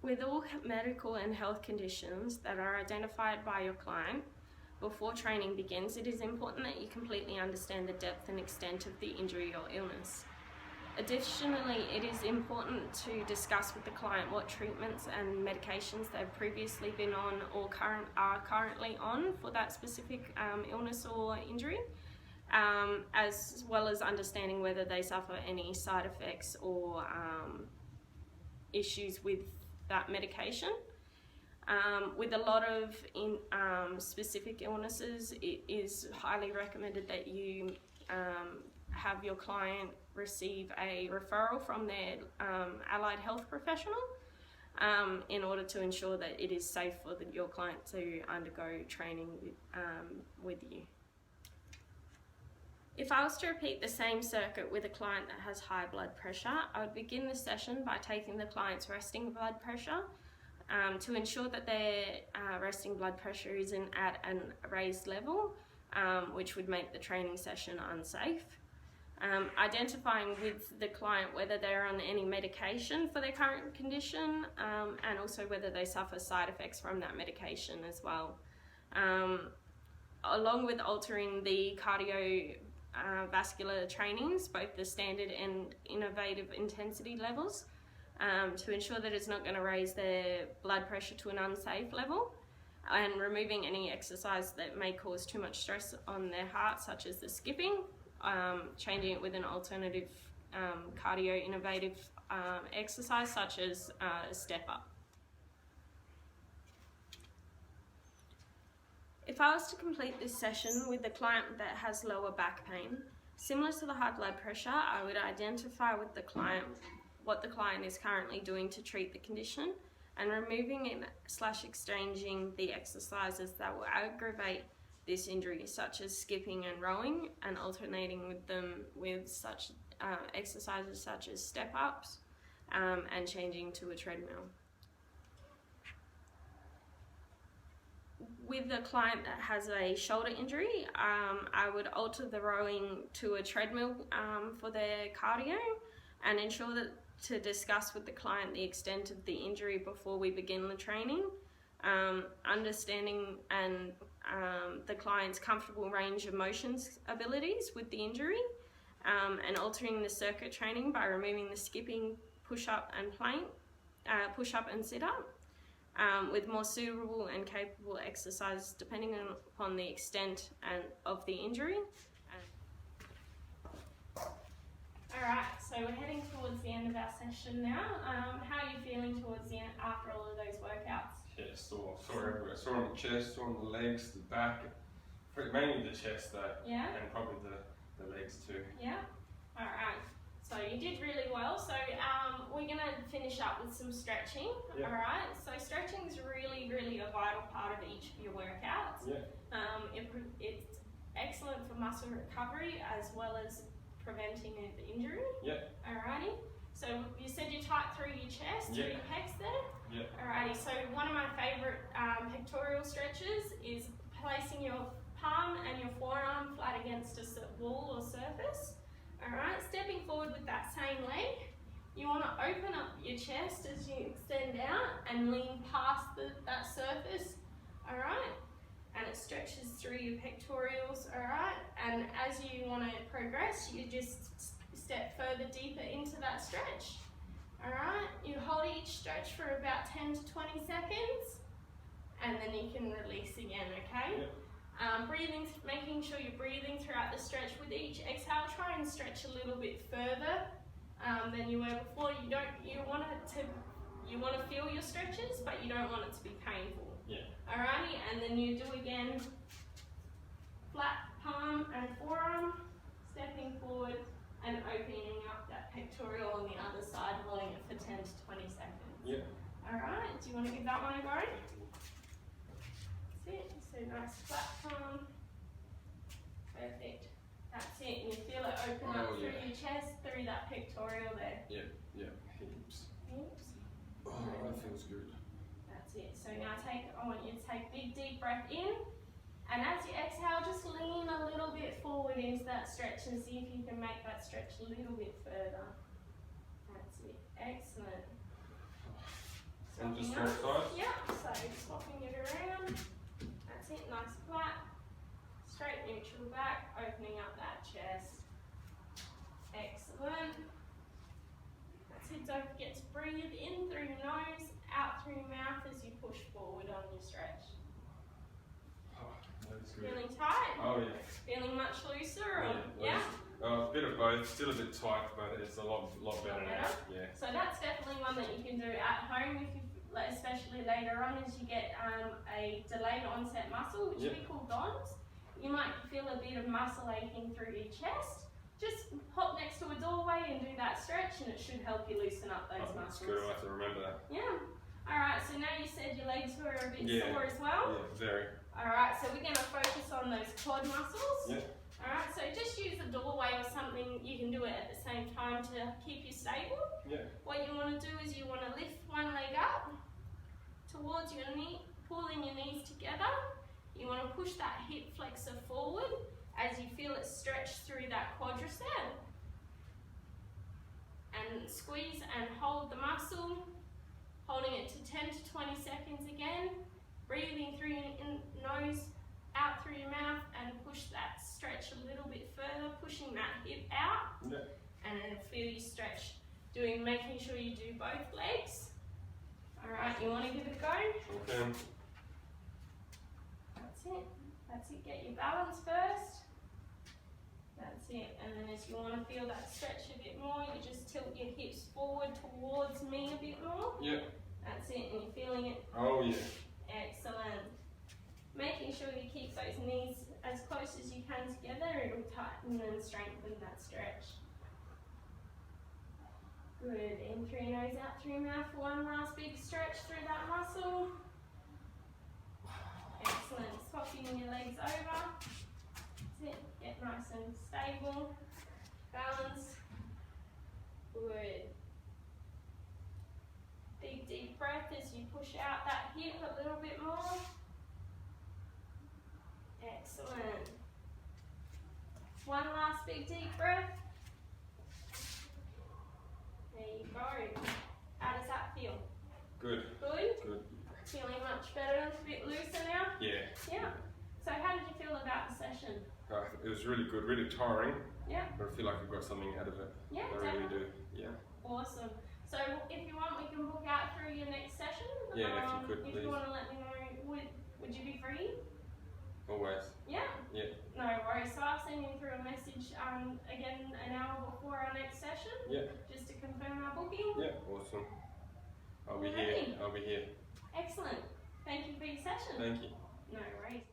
With all medical and health conditions that are identified by your client, before training begins, it is important that you completely understand the depth and extent of the injury or illness. Additionally, it is important to discuss with the client what treatments and medications they've previously been on or are currently on for that specific illness or injury, as well as understanding whether they suffer any side effects or issues with that medication. With a lot of specific illnesses, it is highly recommended that you have your client receive a referral from their allied health professional in order to ensure that it is safe for your client to undergo training with you. If I was to repeat the same circuit with a client that has high blood pressure, I would begin the session by taking the client's resting blood pressure to ensure that their resting blood pressure isn't at a raised level, which would make the training session unsafe. Identifying with the client whether they're on any medication for their current condition, and also whether they suffer side effects from that medication as well. Along with altering the cardiovascular trainings, both the standard and innovative intensity levels, to ensure that it's not going to raise their blood pressure to an unsafe level, and removing any exercise that may cause too much stress on their heart, such as the skipping, changing it with an alternative cardio innovative exercise such as a step up. If I was to complete this session with a client that has lower back pain, similar to the high blood pressure, I would identify with the client what the client is currently doing to treat the condition, and removing and exchanging the exercises that will aggravate this injury, such as skipping and rowing, and alternating with them with such exercises such as step ups, and changing to a treadmill. With a client that has a shoulder injury, I would alter the rowing to a treadmill for their cardio, and ensure that to discuss with the client the extent of the injury before we begin the training, understanding and the client's comfortable range of motions abilities with the injury, and altering the circuit training by removing the skipping, push-up and plank, push-up and sit-up, with more suitable and capable exercises depending upon the extent of the injury. Alright, so we're heading towards the end of our session now. How are you feeling towards the end after all of those workouts? Yeah, sore everywhere. Sore on the chest, sore on the legs, the back, mainly the chest though, yeah, and probably the legs too. Yeah, alright. So you did really well. So we're going to finish up with some stretching. Yeah. Alright, so stretching is really, really a vital part of each of your workouts. Yeah. It's excellent for muscle recovery as well as preventing an injury. Yeah. Alrighty. So you said you tight through your chest, through your pecs there? Yeah. Alrighty, so one of my favourite pectoral stretches is placing your palm and your forearm flat against a wall or surface. Alright, stepping forward with that same leg. You want to open up your chest as you extend out and lean past that surface. Alright, and it stretches through your pectorals. Alright, and as you want to progress, you just step further deeper into that stretch. Alright, you hold each stretch for about 10 to 20 seconds, and then you can release again, okay? Yeah. Breathing, making sure you're breathing throughout the stretch. With each exhale, try and stretch a little bit further than you were before. You want to feel your stretches, but you don't want it to be painful. Yeah. Alrighty, and then you do again, flat palm and forearm, stepping forward and opening up that pectoral on the other side, holding it for 10 to 20 seconds. Yeah. Alright, do you want to give that one a go? That's it. So nice flat palm. Perfect. That's it. And you feel it open up through your chest, through that pectoral there. Yeah, yeah. Heaps. Heaps. Oh, that feels good. That's it. So now I want you to take a big deep breath in. And as you exhale, just lean a little bit forward into that stretch and see if you can make that stretch a little bit further. That's it. Excellent. I'm Oh yeah. Feeling much looser? Or, Yeah. yeah? A bit of both. Still a bit tight, but it's a lot better now. Yeah. So that's definitely one that you can do at home, if you, especially later on as you get a delayed onset muscle, which we call DONS. You might feel a bit of muscle aching through your chest. Just hop next to a doorway and do that stretch, and it should help you loosen up those muscles. That's good. I have to remember that. Yeah. All right. So now you said your legs were a bit sore as well. Yeah, very. All right. So we're going to focus on those quad muscles. Yeah. All right. So just use a doorway or something. You can do it at the same time to keep you stable. Yeah. What you want to do is you want to lift one leg up towards your knee, pulling your knees together. You want to push that hip flexor forward as you feel it stretch through that quadricep. And squeeze and hold the muscle, holding it to 10 to 20 seconds again. Breathing through your nose, out through your mouth, and push that stretch a little bit further, pushing that hip out. Yeah. And then feel you stretch, making sure you do both legs. All right, you want to give it a go? Okay. That's it. That's it. Get your balance first. That's it. And then as you want to feel that stretch a bit more, you just tilt your hips forward towards me a bit more. Yeah. That's it. And you're feeling it. Oh yeah. Excellent. Making sure you keep those knees as close as you can together. It'll tighten and strengthen that stretch. Good. In through your nose, out through your mouth. One last big stretch through that muscle. Excellent. Swapping your legs over. That's it. Get nice and stable. Balance. Good. Big deep breath as you push out that hip a little bit more. Excellent. One last big deep breath. There you go. How does that feel? Good. Good? Good. Feeling much better, a bit looser now? Yeah. Yeah. So how did you feel about the session? It was really good, really tiring. Yeah. But I feel like I got something out of it. Yeah, I really do. Yeah. Awesome. So if you want, we can book out through your next session. Yeah, if you could, If please. you want to let me know, would you be free? Always. Yeah. Yeah. No worries. So I'll send you through a message again an hour before our next session. Yeah. Just to confirm our booking. Yeah. Awesome. I'll be Alrighty. here. I'll be here. Excellent. Thank you for your session. Thank you. No worries.